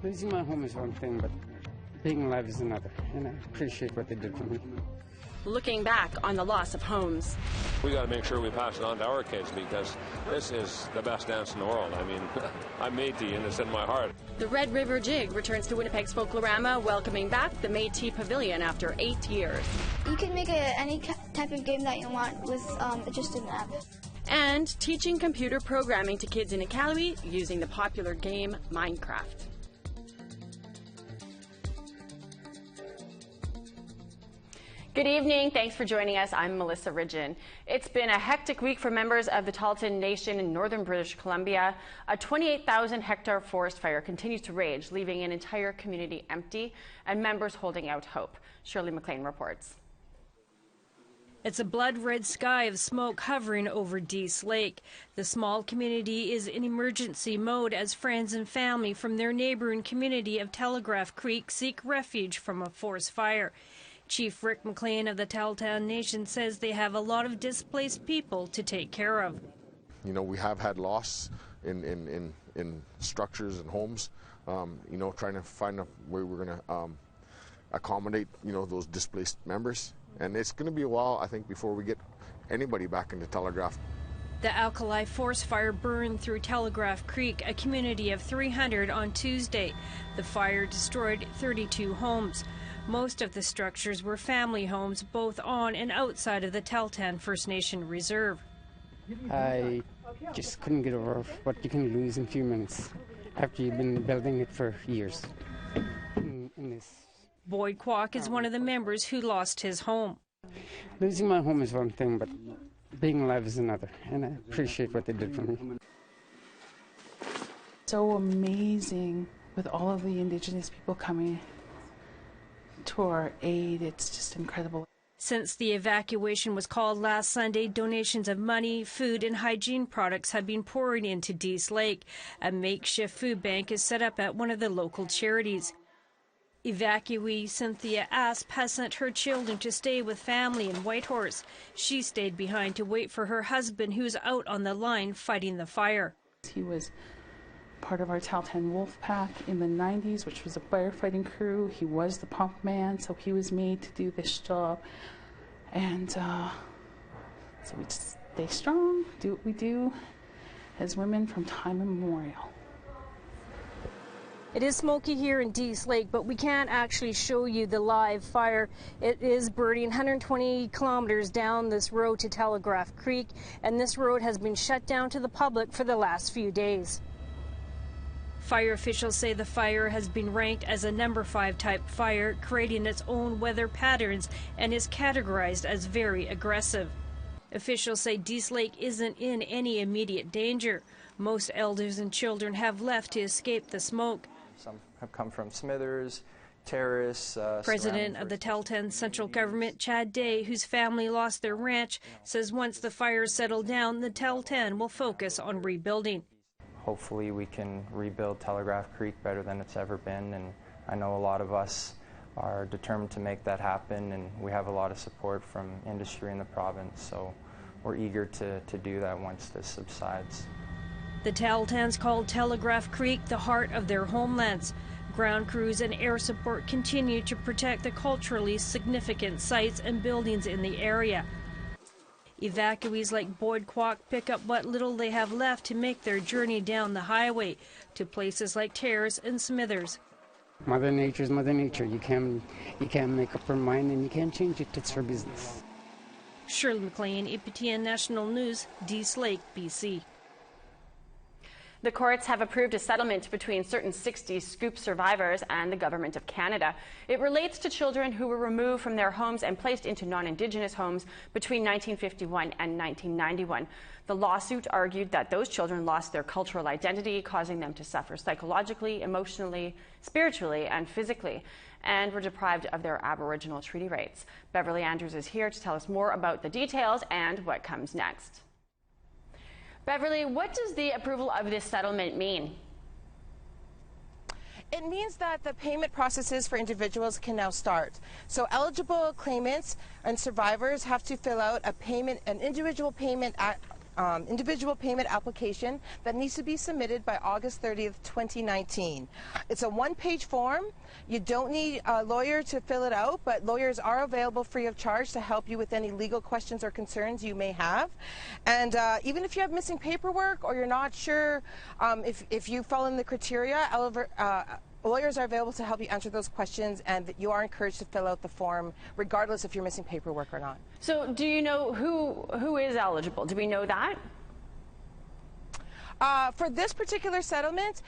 Losing my home is one thing, but being alive is another, and I appreciate what they did for me. Looking back on the loss of homes. We got to make sure we pass it on to our kids because this is the best dance in the world. I mean, I'm Métis and it's in my heart. The Red River Jig returns to Winnipeg's Folklore AMA, welcoming back the Métis Pavilion after 8 years. You can make any type of game that you want with just an app. And teaching computer programming to kids in Iqaluit using the popular game Minecraft. Good evening. Thanks for joining us. I'm Melissa Ridgen. It's been a hectic week for members of the APTN Nation in northern British Columbia. A 28,000 hectare forest fire continues to rage, leaving an entire community empty and members holding out hope. Shirley McLean reports. It's a blood-red sky of smoke hovering over Dease Lake. The small community is in emergency mode as friends and family from their neighboring community of Telegraph Creek seek refuge from a forest fire. Chief Rick McLean of the APTN Nation says they have a lot of displaced people to take care of. You know, we have had loss in structures and homes. You know, trying to find a way we're going to accommodate, you know, those displaced members. And it's going to be a while, I think, before we get anybody back into Telegraph. The alkali forest fire burned through Telegraph Creek, a community of 300 on Tuesday. The fire destroyed 32 homes. Most of the structures were family homes, both on and outside of the Tahltan First Nation Reserve. I just couldn't get over what you can lose in a few minutes after you've been building it for years. In this. Boyd Kwok is one of the members who lost his home. Losing my home is one thing, but being alive is another, and I appreciate what they did for me. So amazing with all of the Indigenous people coming to our aid. It's just incredible. Since the evacuation was called last Sunday, donations of money, food, and hygiene products have been pouring into Dease Lake. A makeshift food bank is set up at one of the local charities. Evacuee Cynthia Asp has sent her children to stay with family in Whitehorse. She stayed behind to wait for her husband, who's out on the line fighting the fire. He was part of our Tahltan Wolf Pack in the 90s, which was a firefighting crew. He was the pump man, so he was made to do this job. And so we just stay strong, do what we do as women from time immemorial. It is smoky here in Dease Lake, but we can't actually show you the live fire. It is burning 120 kilometers down this road to Telegraph Creek, and this road has been shut down to the public for the last few days. Fire officials say the fire has been ranked as a number 5 type fire, creating its own weather patterns, and is categorized as very aggressive. Officials say Dease Lake isn't in any immediate danger. Most elders and children have left to escape the smoke. Some have come from Smithers, Terrace. President of the Tahltan Central Government, Chad Day, whose family lost their ranch, says once the fires settle down, the Tahltan will focus on rebuilding. Hopefully we can rebuild Telegraph Creek better than it's ever been, and I know a lot of us are determined to make that happen, and we have a lot of support from industry in the province, so we're eager to do that once this subsides. The Tahltans called Telegraph Creek the heart of their homelands. Ground crews and air support continue to protect the culturally significant sites and buildings in the area. Evacuees like Boyd Kwok pick up what little they have left to make their journey down the highway to places like Terrace and Smithers. Mother Nature's Mother Nature. You can't make up her mind and you can't change it. It's her business. Shirley McLean, APTN National News, Dease Lake, BC. The courts have approved a settlement between certain 60s Scoop survivors and the Government of Canada. It relates to children who were removed from their homes and placed into non-Indigenous homes between 1951 and 1991. The lawsuit argued that those children lost their cultural identity, causing them to suffer psychologically, emotionally, spiritually, and physically, and were deprived of their Aboriginal treaty rights. Beverly Andrews is here to tell us more about the details and what comes next. Beverly, what does the approval of this settlement mean? It means that the payment processes for individuals can now start. So eligible claimants and survivors have to fill out an individual payment individual payment application that needs to be submitted by August 30th, 2019. It's a one-page form. You don't need a lawyer to fill it out, but lawyers are available free of charge to help you with any legal questions or concerns you may have. And even if you have missing paperwork or you're not sure if you fall in the criteria, lawyers are available to help you answer those questions, and you are encouraged to fill out the form regardless if you're missing paperwork or not. So do you know who is eligible? Do we know that? For this particular settlement,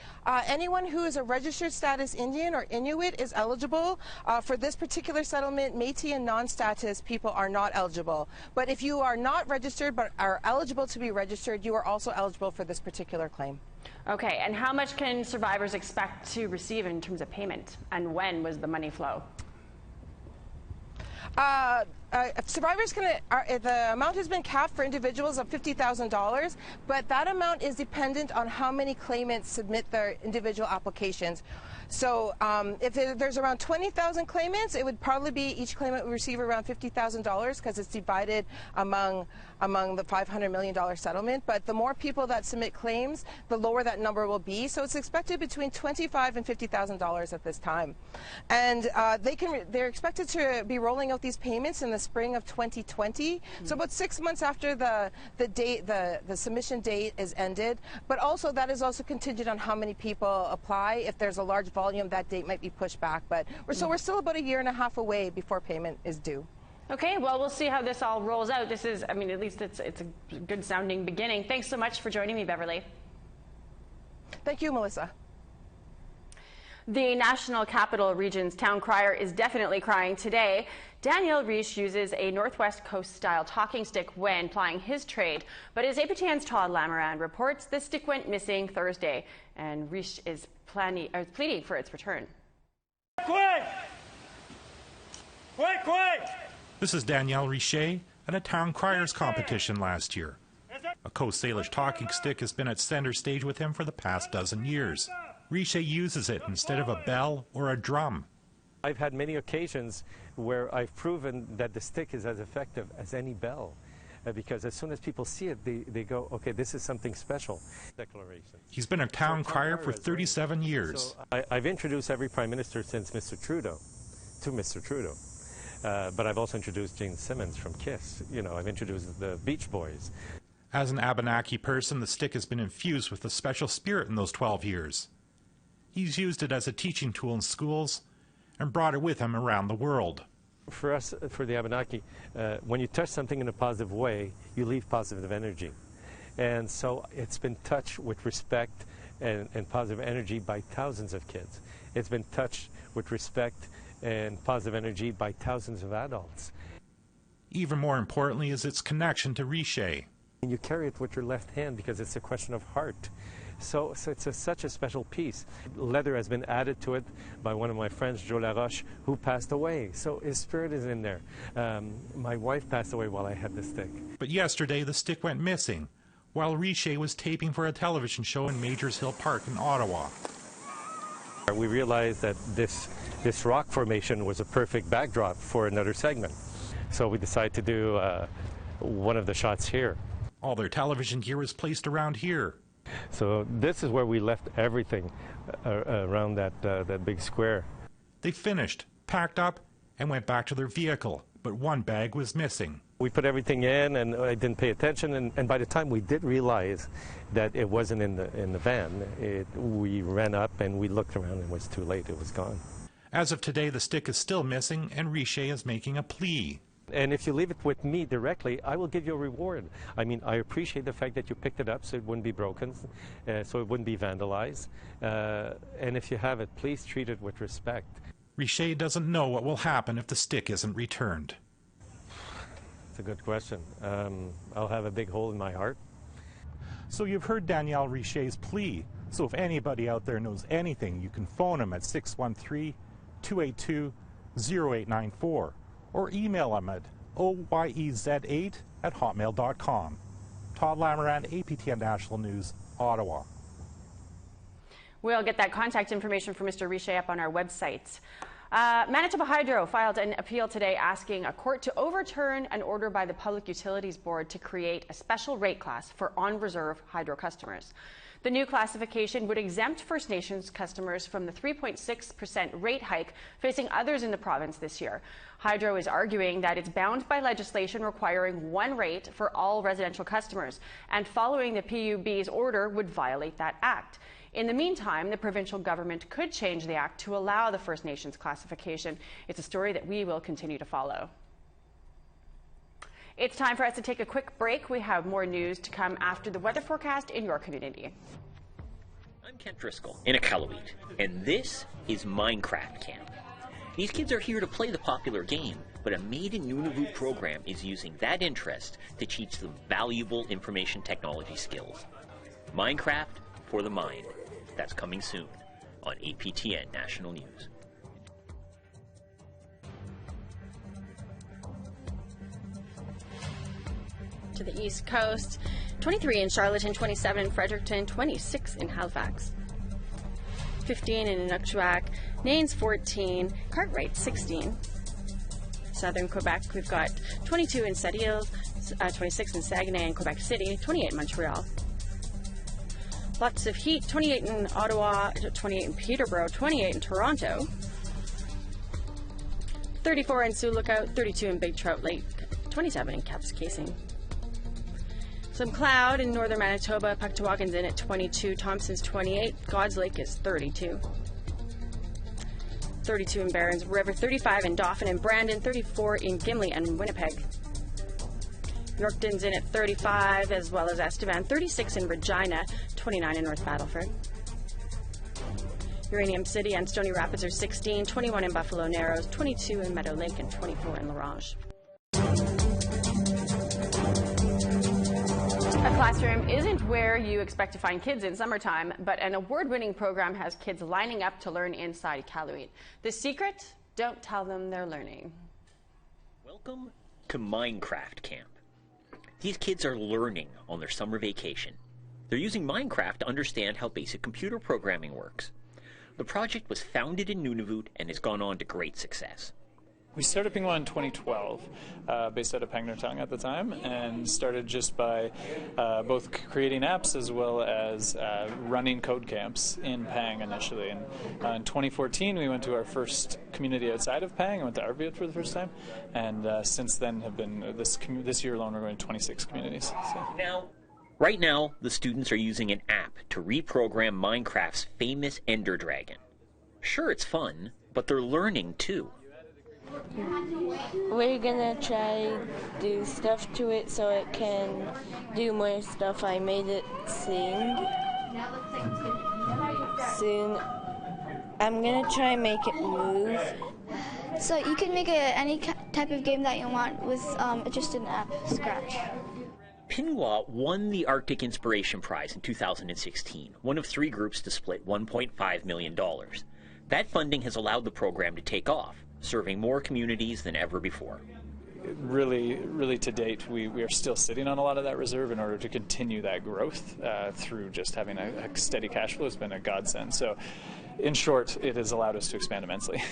anyone who is a registered status Indian or Inuit is eligible. For this particular settlement, Métis and non-status people are not eligible. But if you are not registered but are eligible to be registered, you are also eligible for this particular claim. Okay, and how much can survivors expect to receive in terms of payment? And when was the money flow? Survivors the amount has been capped for individuals of $50,000, but that amount is dependent on how many claimants submit their individual applications. So if there's around 20,000 claimants, it would probably be each claimant would receive around $50,000 because it's divided among the $500 million settlement. But the more people that submit claims, the lower that number will be. So it's expected between $25,000 and $50,000 at this time. And they're expected to be rolling out these payments in the spring of 2020. So about 6 months after the submission date is ended. But also that is also contingent on how many people apply. If there's a large volume, that date might be pushed back. But we're still about 1.5 years away before payment is due. Okay, well, we'll see how this all rolls out. This is, I mean, at least it's a good sounding beginning. Thanks so much for joining me, Beverly. Thank you, Melissa. The National Capital Region's town crier is definitely crying today. Daniel Riche uses a Northwest Coast-style talking stick when plying his trade. But as APTN's Todd Lamoran reports, the stick went missing Thursday, and Riche is pleading for its return. Quick! Quick, quick! This is Danielle Riche at a town criers competition last year. A Coast Salish talking stick has been at center stage with him for the past dozen years. Riche uses it instead of a bell or a drum. I've had many occasions where I've proven that the stick is as effective as any bell. Because as soon as people see it, they go, okay, this is something special. Declaration. He's been a town crier for 37 years. So I've introduced every Prime Minister since Mr. Trudeau to Mr. Trudeau. But I've also introduced Gene Simmons from KISS. You know, I've introduced the Beach Boys. As an Abenaki person, the stick has been infused with a special spirit in those 12 years. He's used it as a teaching tool in schools and brought it with him around the world. For us, for the Abenaki, when you touch something in a positive way, you leave positive energy. And so it's been touched with respect and positive energy by thousands of kids. It's been touched with respect and positive energy by thousands of adults. Even more importantly is its connection to Riche. You carry it with your left hand because it's a question of heart. So it's such a special piece. Leather has been added to it by one of my friends, Joe Laroche, who passed away. So his spirit is in there. My wife passed away while I had the stick. But yesterday the stick went missing while Riche was taping for a television show in Majors Hill Park in Ottawa. We realized that this rock formation was a perfect backdrop for another segment. So we decided to do one of the shots here. All their television gear was placed around here. So this is where we left everything around that big square. They finished, packed up, and went back to their vehicle, but one bag was missing. We put everything in, and I didn't pay attention, and by the time we did realize that it wasn't in the van, we ran up and we looked around and it was too late. It was gone. As of today, the stick is still missing, and Riche is making a plea. And if you leave it with me directly, I will give you a reward. I mean, I appreciate the fact that you picked it up so it wouldn't be broken, so it wouldn't be vandalized. And if you have it, please treat it with respect. Riche doesn't know what will happen if the stick isn't returned. It's a good question. I'll have a big hole in my heart. So you've heard Danielle Riche's plea. So if anybody out there knows anything, you can phone him at 613-282-0894 or email him at oyez8@hotmail.com. Todd Lamoran, APTN National News, Ottawa. We'll get that contact information for Mr. Riche up on our website. Manitoba Hydro filed an appeal today asking a court to overturn an order by the Public Utilities Board to create a special rate class for on-reserve hydro customers. The new classification would exempt First Nations customers from the 3.6% rate hike facing others in the province this year. Hydro is arguing that it's bound by legislation requiring one rate for all residential customers, and following the PUB's order would violate that act. In the meantime, the provincial government could change the act to allow the First Nations classification. It's a story that we will continue to follow. It's time for us to take a quick break. We have more news to come after the weather forecast in your community. I'm Kent Driscoll in Iqaluit, and this is Minecraft Camp. These kids are here to play the popular game, but a Made in Nunavut program is using that interest to teach them valuable information technology skills. Minecraft for the mind. That's coming soon on APTN National News. To the East Coast, 23 in Charlottetown, 27 in Fredericton, 26 in Halifax, 15 in Iqaluit, Naines 14, Cartwright 16. Southern Quebec, we've got 22 in Sept-Îles, 26 in Saguenay and Quebec City, 28 in Montreal. Lots of heat, 28 in Ottawa, 28 in Peterborough, 28 in Toronto, 34 in Sioux Lookout, 32 in Big Trout Lake, 27 in Kapuskasing. Some cloud in northern Manitoba, Pucktawakan's in at 22, Thompson's 28, God's Lake is 32. 32 in Barons River, 35 in Dauphin and Brandon, 34 in Gimli and Winnipeg. Yorkton's in at 35, as well as Estevan, 36 in Regina, 29 in North Battleford. Uranium City and Stony Rapids are 16, 21 in Buffalo Narrows, 22 in Meadow Lake, and 24 in La Ronge. A classroom isn't where you expect to find kids in summertime, but an award-winning program has kids lining up to learn inside Iqaluit. The secret? Don't tell them they're learning. Welcome to Minecraft Camp. These kids are learning on their summer vacation. They're using Minecraft to understand how basic computer programming works. The project was founded in Nunavut and has gone on to great success. We started Pingwa in 2012, based out of Pangnertung at the time, and started just by both creating apps as well as running code camps in Pang initially. And in 2014, we went to our first community outside of Pang. I went to Arviat for the first time, and since then have been, this year alone, we're going to 26 communities. So. Right now, the students are using an app to reprogram Minecraft's famous Ender Dragon. Sure, it's fun, but they're learning too. We're gonna try do stuff to it so it can do more stuff. I made it sing. Soon I'm gonna try make it move. So you can make any type of game that you want with just an app, Scratch. Pingwa won the Arctic Inspiration Prize in 2016, one of 3 groups to split $1.5 million. That funding has allowed the program to take off, serving more communities than ever before. Really to date, we are still sitting on a lot of that reserve in order to continue that growth through just having a steady cash flow. It's been a godsend. So, in short, it has allowed us to expand immensely.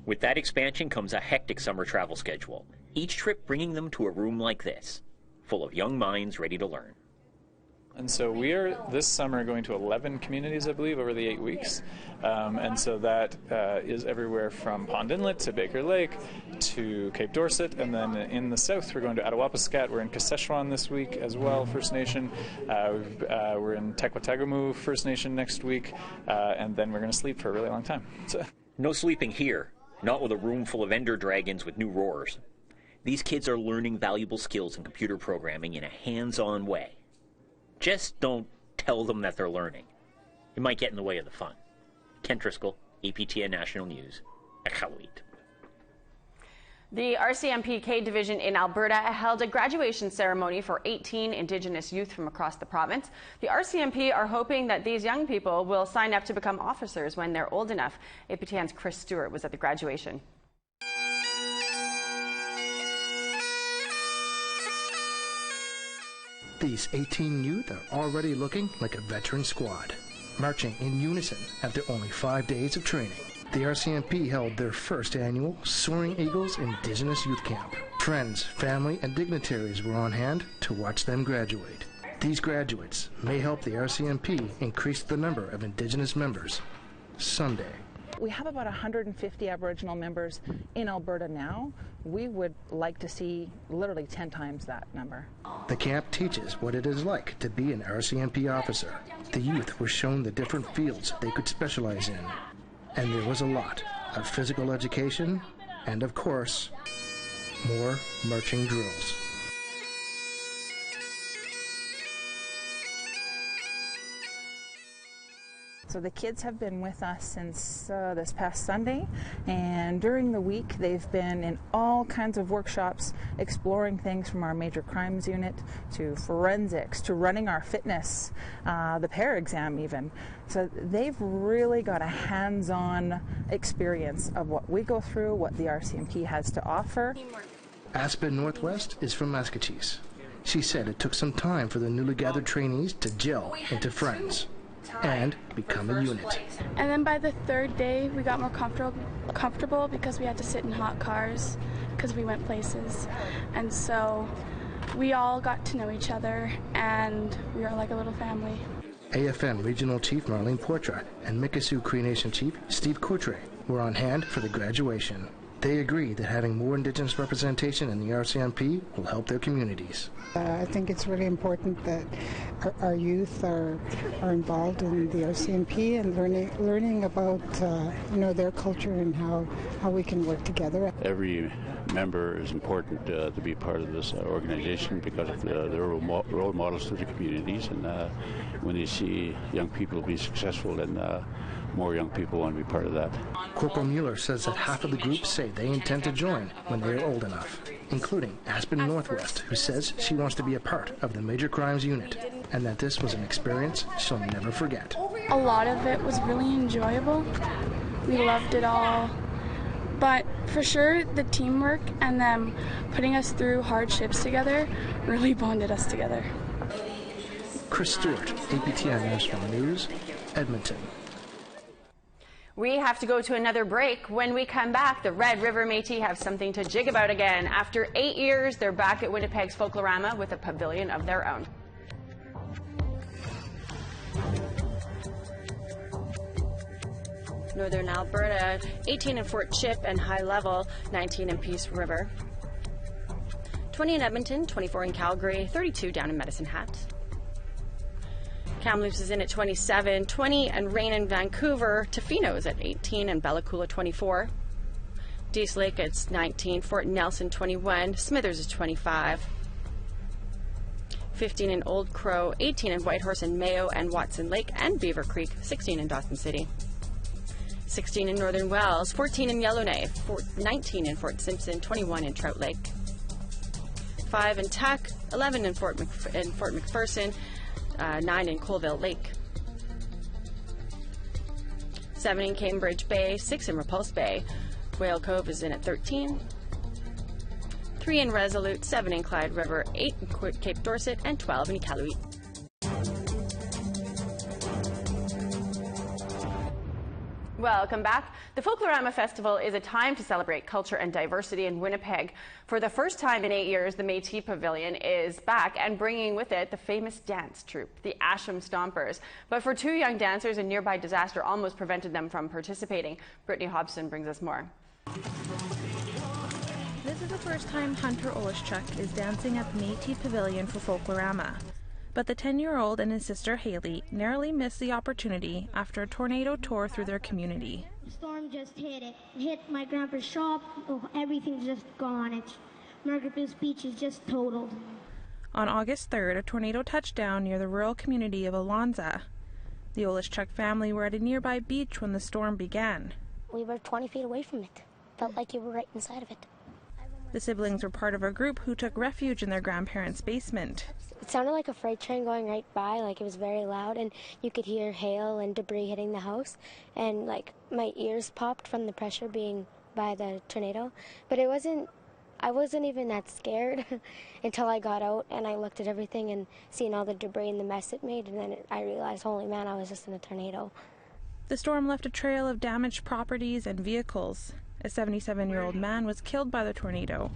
With that expansion comes a hectic summer travel schedule, each trip bringing them to a room like this, full of young minds ready to learn. And so we are this summer going to 11 communities, I believe, over the 8 weeks. And so that is everywhere from Pond Inlet to Baker Lake to Cape Dorset. And then in the south, we're going to Attawapiskat. We're in Kashechewan this week as well, First Nation. We're in Tequatagamu First Nation next week. And then we're going to sleep for a really long time. So. No sleeping here, not with a room full of Ender Dragons with new roars. These kids are learning valuable skills in computer programming in a hands-on way. Just don't tell them that they're learning. It might get in the way of the fun. Kent Driscoll, APTN National News, Iqaluit. The RCMP division in Alberta held a graduation ceremony for 18 Indigenous youth from across the province. The RCMP are hoping that these young people will sign up to become officers when they're old enough. APTN's Chris Stewart was at the graduation. These 18 youth are already looking like a veteran squad, marching in unison after only 5 days of training. the RCMP held their first annual Soaring Eagles Indigenous Youth Camp. Friends, family, and dignitaries were on hand to watch them graduate. These graduates may help the RCMP increase the number of Indigenous members someday. We have about 150 Aboriginal members in Alberta now. We would like to see literally 10 times that number. The camp teaches what it is like to be an RCMP officer. The youth were shown the different fields they could specialize in. And there was a lot of physical education and, of course, more marching drills. So the kids have been with us since this past Sunday, and during the week they've been in all kinds of workshops exploring things from our major crimes unit to forensics to running our fitness, the pair exam even. So they've really got a hands-on experience of what we go through, what the RCMP has to offer. Aspen Northwest is from Massachusetts. She said it took some time for the newly gathered trainees to gel into friends and become a unit. And then by the third day, we got more comfortable because we had to sit in hot cars because we went places. And so we all got to know each other, and we were like a little family. AFN Regional Chief Marlene Portra and Mikisew Cree Nation Chief Steve Coutre were on hand for the graduation. They agree that having more Indigenous representation in the RCMP will help their communities. I think it's really important that our youth are involved in the RCMP and learning about their culture and how we can work together. Every member is important to be part of this organization because they're role models to the communities, and when they see young people be successful, then more young people want to be part of that. Corporal Mueller says that half of the group say they intend to join when they are old enough, including Aspen Northwest, who says she wants to be a part of the Major Crimes Unit, and that this was an experience she'll never forget. A lot of it was really enjoyable. We loved it all. But for sure, the teamwork and them putting us through hardships together really bonded us together. Chris Stewart, APTN National News, Edmonton. We have to go to another break. When we come back, the Red River Métis have something to jig about again. After 8 years, they're back at Winnipeg's Folklore AMA with a pavilion of their own. Northern Alberta, 18 in Fort Chip and High Level, 19 in Peace River. 20 in Edmonton, 24 in Calgary, 32 down in Medicine Hat. Kamloops is in at 27, 20 and rain in Vancouver. Tofino is at 18 and Bella Coola 24. Dease Lake it's 19, Fort Nelson 21, Smithers is 25. 15 in Old Crow, 18 in Whitehorse and Mayo and Watson Lake and Beaver Creek, 16 in Dawson City. 16 in Northern Wells, 14 in Yellowknife, 19 in Fort Simpson, 21 in Trout Lake. 5 in Tuck, 11 in Fort McPherson, 9 in Colville Lake. 7 in Cambridge Bay, 6 in Repulse Bay. Whale Cove is in at 13. 3 in Resolute, 7 in Clyde River, 8 in Cape Dorset, and 12 in Iqaluit. Welcome back. The Folklore AMA Festival is a time to celebrate culture and diversity in Winnipeg. For the first time in 8 years, the Métis Pavilion is back and bringing with it the famous dance troupe, the Asham Stompers. But for 2 young dancers, a nearby disaster almost prevented them from participating. Brittany Hobson brings us more. This is the first time Hunter Oleszczuk is dancing at the Métis Pavilion for Folklore AMA. But the 10-year-old and his sister Haley narrowly missed the opportunity after a tornado tore through their community. The storm just hit it. It hit my grandpa's shop. Oh, everything's just gone. It's Margaret's Beach is just totaled. On August 3rd, a tornado touched down near the rural community of Alonza. The Oleszczuk family were at a nearby beach when the storm began. We were 20 feet away from it. Felt like you were right inside of it. The siblings were part of a group who took refuge in their grandparents' basement. It sounded like a freight train going right by, like it was very loud, and you could hear hail and debris hitting the house, and like my ears popped from the pressure being by the tornado. But I wasn't even that scared until I got out and I looked at everything and seen all the debris and the mess it made, and then I realized, holy man, I was just in a tornado. The storm left a trail of damaged properties and vehicles. A 77-year-old man was killed by the tornado.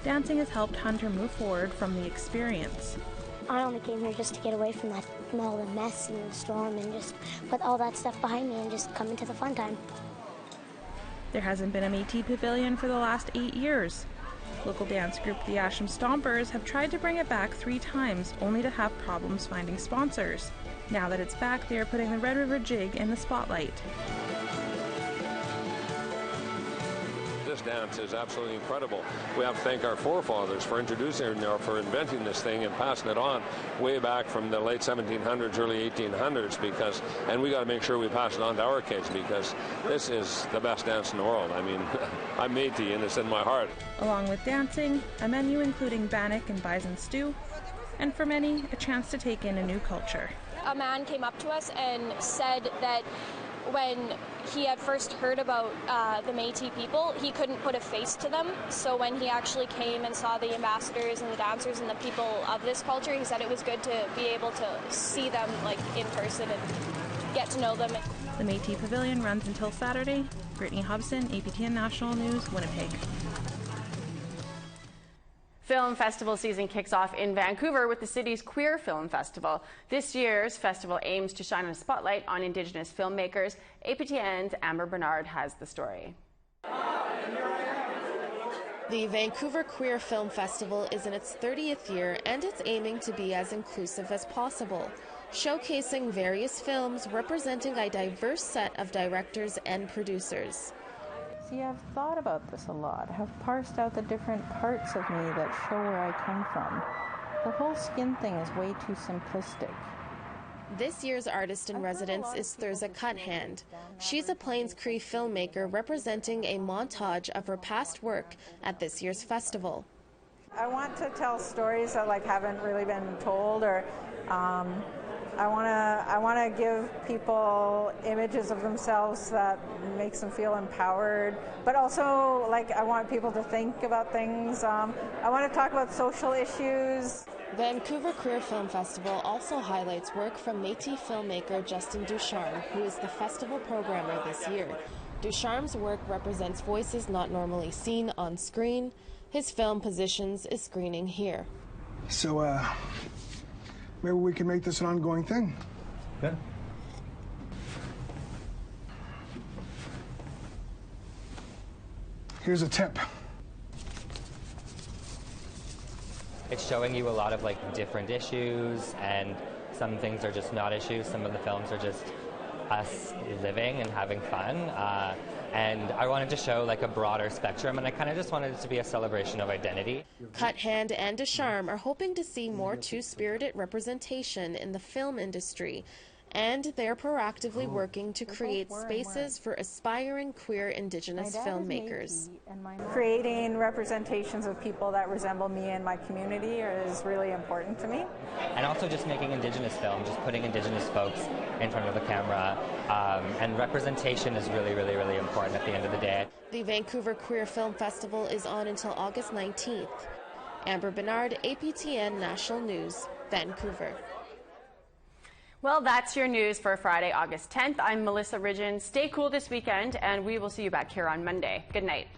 Dancing has helped Hunter move forward from the experience. I only came here just to get away from all the mess and the storm and just put all that stuff behind me and just come into the fun time. There hasn't been a Métis pavilion for the last 8 years. Local dance group the Asham Stompers have tried to bring it back 3 times, only to have problems finding sponsors. Now that it's back, they are putting the Red River Jig in the spotlight. This dance is absolutely incredible. We have to thank our forefathers for inventing this thing and passing it on way back from the late 1700s, early 1800s, and we got to make sure we pass it on to our kids, because this is the best dance in the world. I mean, I'm Métis and it's in my heart. Along with dancing, a menu including bannock and bison stew, and for many, a chance to take in a new culture. A man came up to us and said that when he had first heard about the Métis people, he couldn't put a face to them. So when he actually came and saw the ambassadors and the dancers and the people of this culture, he said it was good to be able to see them like in person and get to know them. The Métis Pavilion runs until Saturday. Brittany Hobson, APTN National News, Winnipeg. Film festival season kicks off in Vancouver with the city's Queer Film Festival. This year's festival aims to shine a spotlight on Indigenous filmmakers. APTN's Amber Bernard has the story. The Vancouver Queer Film Festival is in its 30th year, and it's aiming to be as inclusive as possible, showcasing various films representing a diverse set of directors and producers. See, I've thought about this a lot. I've parsed out the different parts of me that show where I come from. The whole skin thing is way too simplistic. This year's artist in residence is Thurza Cuthand. She's a Plains Cree filmmaker representing a montage of her past work at this year's festival. I want to tell stories that haven't really been told, or I want to give people images of themselves that makes them feel empowered, but also I want people to think about things. I want to talk about social issues. Vancouver Queer Film Festival also highlights work from Métis filmmaker Justin Ducharme, who is the festival programmer this year. Ducharme's work represents voices not normally seen on screen. His film Positions is screening here. So, maybe we can make this an ongoing thing. Good. Here's a tip. It's showing you a lot of different issues, and some things are just not issues. Some of the films are just us living and having fun. And I wanted to show a broader spectrum, and I kind of just wanted it to be a celebration of identity. Cuthand and Ducharme are hoping to see more two-spirited representation in the film industry, and they're proactively working to create spaces for aspiring queer Indigenous filmmakers. Creating representations of people that resemble me and my community is really important to me. And also just making Indigenous film, just putting Indigenous folks in front of the camera. And representation is really, really, really important at the end of the day. The Vancouver Queer Film Festival is on until August 19th. Amber Bernard, APTN National News, Vancouver. Well, that's your news for Friday, August 10th. I'm Melissa Ridgen. Stay cool this weekend, and we will see you back here on Monday. Good night.